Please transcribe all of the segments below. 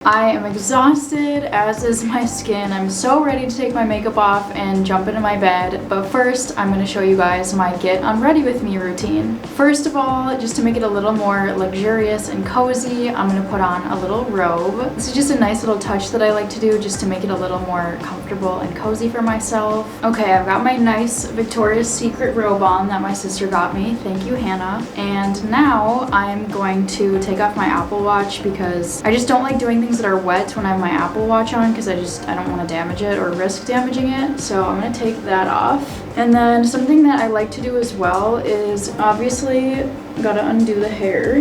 I am exhausted, as is my skin. I'm so ready to take my makeup off and jump into my bed, but first I'm going to show you guys my Get Unready With Me routine. First of all, just to make it a little more luxurious and cozy, I'm going to put on a little robe. This is just a nice little touch that I like to do just to make it a little more comfortable and cozy for myself. Okay, I've got my nice Victoria's Secret robe on that my sister got me. Thank you, Hannah. And now I'm going to take off my Apple Watch because I just don't like doing things that are wet when I have my Apple Watch on because I don't want to damage it or risk damaging it. So I'm going to take that off. And then something that I like to do as well is obviously gotta undo the hair.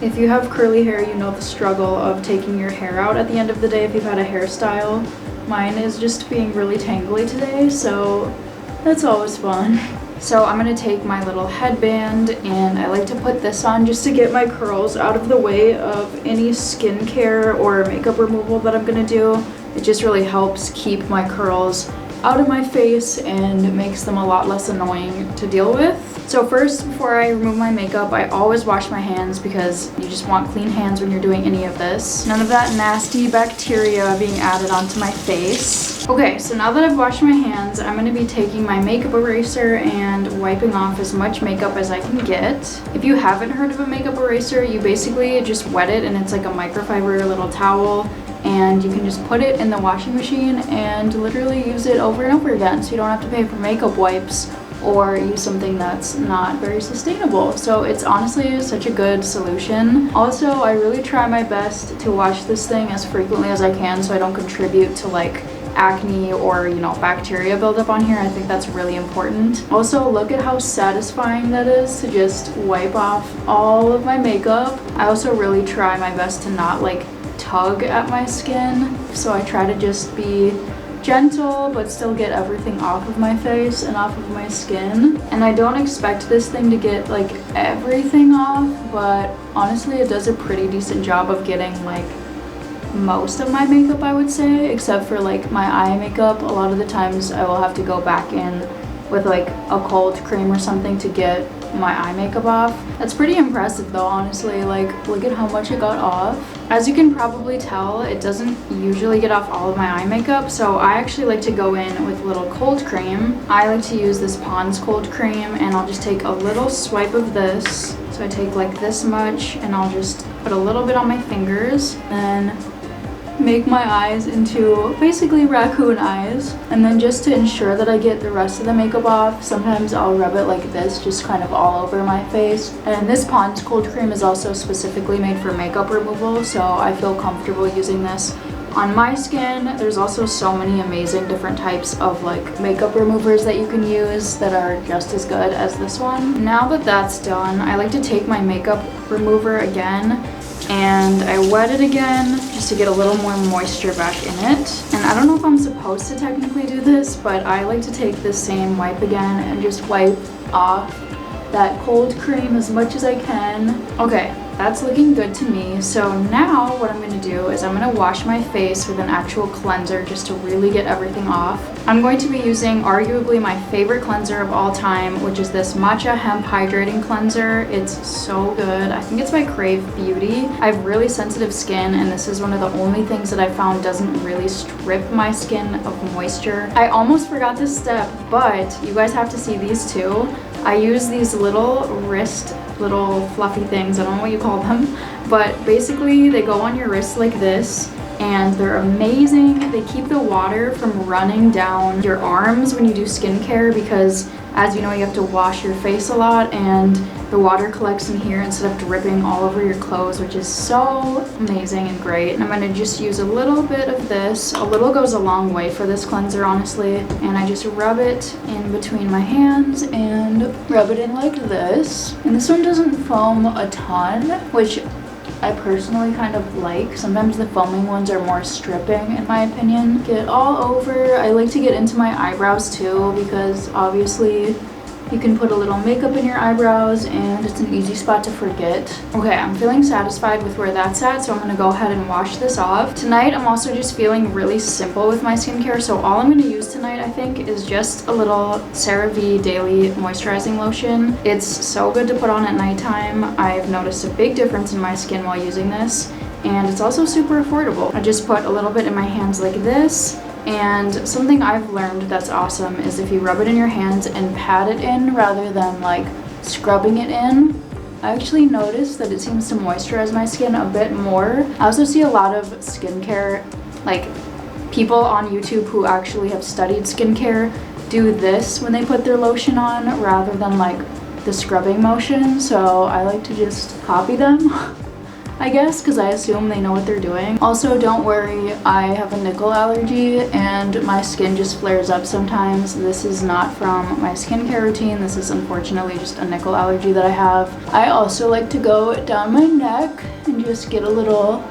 If you have curly hair, you know the struggle of taking your hair out at the end of the day if you've had a hairstyle. Mine is just being really tangly today, so that's always fun. So I'm going to take my little headband and I like to put this on just to get my curls out of the way of any skincare or makeup removal that I'm going to do. It just really helps keep my curls out of my face and makes them a lot less annoying to deal with. So first, before I remove my makeup, I always wash my hands because you just want clean hands when you're doing any of this. None of that nasty bacteria being added onto my face. Okay, so now that I've washed my hands, I'm going to be taking my makeup eraser and wiping off as much makeup as I can get. If you haven't heard of a makeup eraser, you basically just wet it and it's like a microfiber little towel. And you can just put it in the washing machine and literally use it over and over again, so you don't have to pay for makeup wipes or use something that's not very sustainable. So it's honestly such a good solution. Also, I really try my best to wash this thing as frequently as I can so I don't contribute to like acne or, you know, bacteria buildup on here. I think that's really important. Also, look at how satisfying that is to just wipe off all of my makeup. I also really try my best to not like tug at my skin, so I try to just be gentle but still get everything off of my face and off of my skin. And I don't expect this thing to get like everything off, but honestly it does a pretty decent job of getting like most of my makeup, I would say, except for like my eye makeup. A lot of the times I will have to go back in with like a cold cream or something to get my eye makeup off. That's pretty impressive though, honestly. Like, look at how much it got off. As you can probably tell, it doesn't usually get off all of my eye makeup, so I actually like to go in with a little cold cream. I like to use this Pond's cold cream, and I'll just take a little swipe of this. So I take like this much and I'll just put a little bit on my fingers and make my eyes into basically raccoon eyes. And then just to ensure that I get the rest of the makeup off, sometimes I'll rub it like this, just kind of all over my face. And this Pond's cold cream is also specifically made for makeup removal, so I feel comfortable using this on my skin. There's also so many amazing different types of like makeup removers that you can use that are just as good as this one. Now that that's done, I like to take my makeup remover again and I wet it again just to get a little more moisture back in it. And I don't know if I'm supposed to technically do this, but I like to take this same wipe again and just wipe off that cold cream as much as I can. Okay, that's looking good to me. So now what I'm going to do is I'm going to wash my face with an actual cleanser just to really get everything off. I'm going to be using arguably my favorite cleanser of all time, which is this Matcha Hemp Hydrating Cleanser. It's so good. I think it's by Crave Beauty. I have really sensitive skin, and this is one of the only things that I found doesn't really strip my skin of moisture. I almost forgot this step, but you guys have to see these two. I use these little little fluffy things, I don't know what you call them, but basically they go on your wrist like this, and they're amazing. They keep the water from running down your arms when you do skincare because, as you know, you have to wash your face a lot and the water collects in here instead of dripping all over your clothes, which is so amazing and great. And I'm going to just use a little bit of this. A little goes a long way for this cleanser, honestly. And I just rub it in between my hands and rub it in like this. And this one doesn't foam a ton, which I personally kind of like. Sometimes the foaming ones are more stripping in my opinion. Get all over. I like to get into my eyebrows too because obviously You can put a little makeup in your eyebrows and it's an easy spot to forget. Okay, I'm feeling satisfied with where that's at, so I'm gonna go ahead and wash this off. Tonight, I'm also just feeling really simple with my skincare, so all I'm gonna use tonight, I think, is just a little CeraVe Daily Moisturizing Lotion. It's so good to put on at nighttime. I've noticed a big difference in my skin while using this, and it's also super affordable. I just put a little bit in my hands like this. And something I've learned that's awesome is if you rub it in your hands and pat it in rather than like scrubbing it in, I actually noticed that it seems to moisturize my skin a bit more. I also see a lot of skincare, like people on YouTube who actually have studied skincare do this when they put their lotion on rather than like the scrubbing motion. So I like to just copy them. I guess, because I assume they know what they're doing. Also, don't worry, I have a nickel allergy and my skin just flares up sometimes. This is not from my skincare routine. This is unfortunately just a nickel allergy that I have. I also like to go down my neck and just get a little,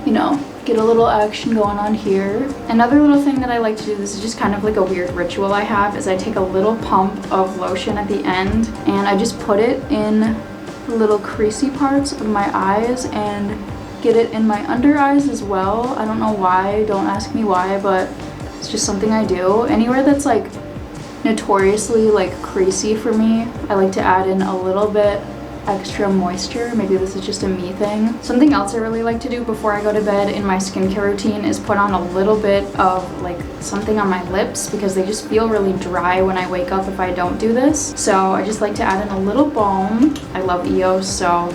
you know, get a little action going on here. Another little thing that I like to do, this is just kind of like a weird ritual I have, is I take a little pump of lotion at the end and I just put it in little creasy parts of my eyes and get it in my under eyes as well. I don't know why, don't ask me why, but it's just something I do. Anywhere that's like notoriously like creasy for me, I like to add in a little bit extra moisture. Maybe this is just a me thing. Something else I really like to do before I go to bed in my skincare routine is put on a little bit of like something on my lips because they just feel really dry when I wake up if I don't do this. So I just like to add in a little balm. I love EOS, so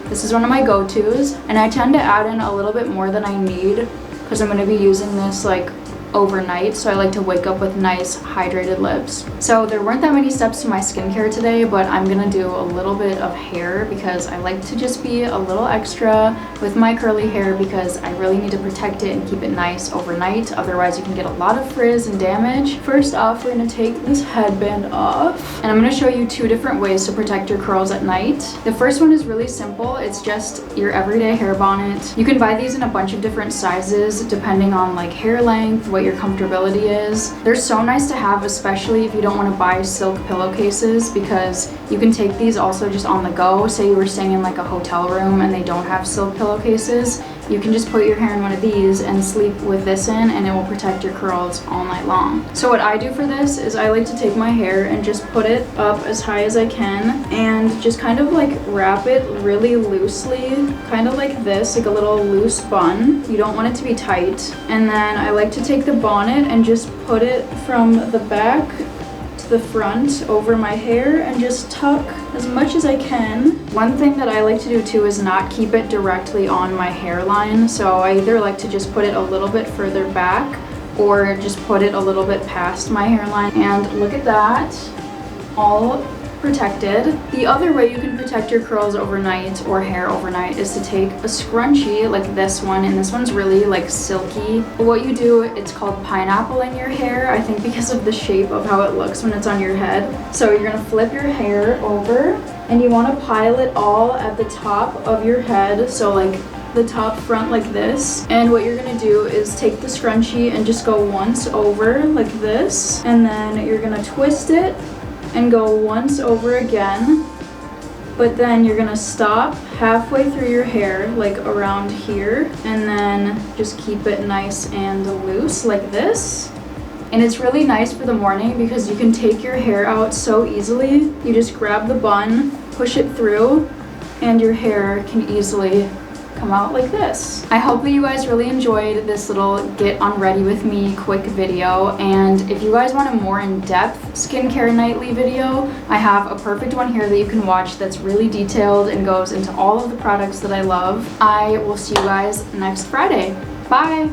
this is one of my go-tos. And I tend to add in a little bit more than I need because I'm going to be using this like overnight, so I like to wake up with nice hydrated lips. So there weren't that many steps to my skincare today, but I'm gonna do a little bit of hair because I like to just be a little extra with my curly hair because I really need to protect it and keep it nice overnight, otherwise you can get a lot of frizz and damage. First off, we're gonna take this headband off and I'm gonna show you two different ways to protect your curls at night. The first one is really simple. It's just your everyday hair bonnet. You can buy these in a bunch of different sizes depending on like hair length, what your comfortability is. They're so nice to have, especially if you don't want to buy silk pillowcases, because you can take these also just on the go. Say you were staying in like a hotel room and they don't have silk pillowcases, you can just put your hair in one of these and sleep with this in and it will protect your curls all night long. So what I do for this is I like to take my hair and just put it up as high as I can and just kind of like wrap it really loosely, kind of like this, like a little loose bun. You don't want it to be tight. And then I like to take the bonnet and just put it from the back to the front over my hair and just tuck as much as I can. One thing that I like to do too is not keep it directly on my hairline. So I either like to just put it a little bit further back or just put it a little bit past my hairline. And look at that, all protected. The other way you can protect your curls overnight or hair overnight is to take a scrunchie like this one, and this one's really like silky. What you do, it's called pineapple in your hair, I think because of the shape of how it looks when it's on your head. So you're gonna flip your hair over and you want to pile it all at the top of your head, so like the top front like this. And what you're gonna do is take the scrunchie and just go once over like this, and then you're gonna twist it and go once over again, but then you're gonna stop halfway through your hair, like around here, and then just keep it nice and loose like this. And it's really nice for the morning because you can take your hair out so easily. You just grab the bun, push it through, and your hair can easily come out like this. I hope that you guys really enjoyed this little get unready with me quick video, and if you guys want a more in-depth skincare nightly video, I have a perfect one here that you can watch that's really detailed and goes into all of the products that I love. I will see you guys next Friday. Bye!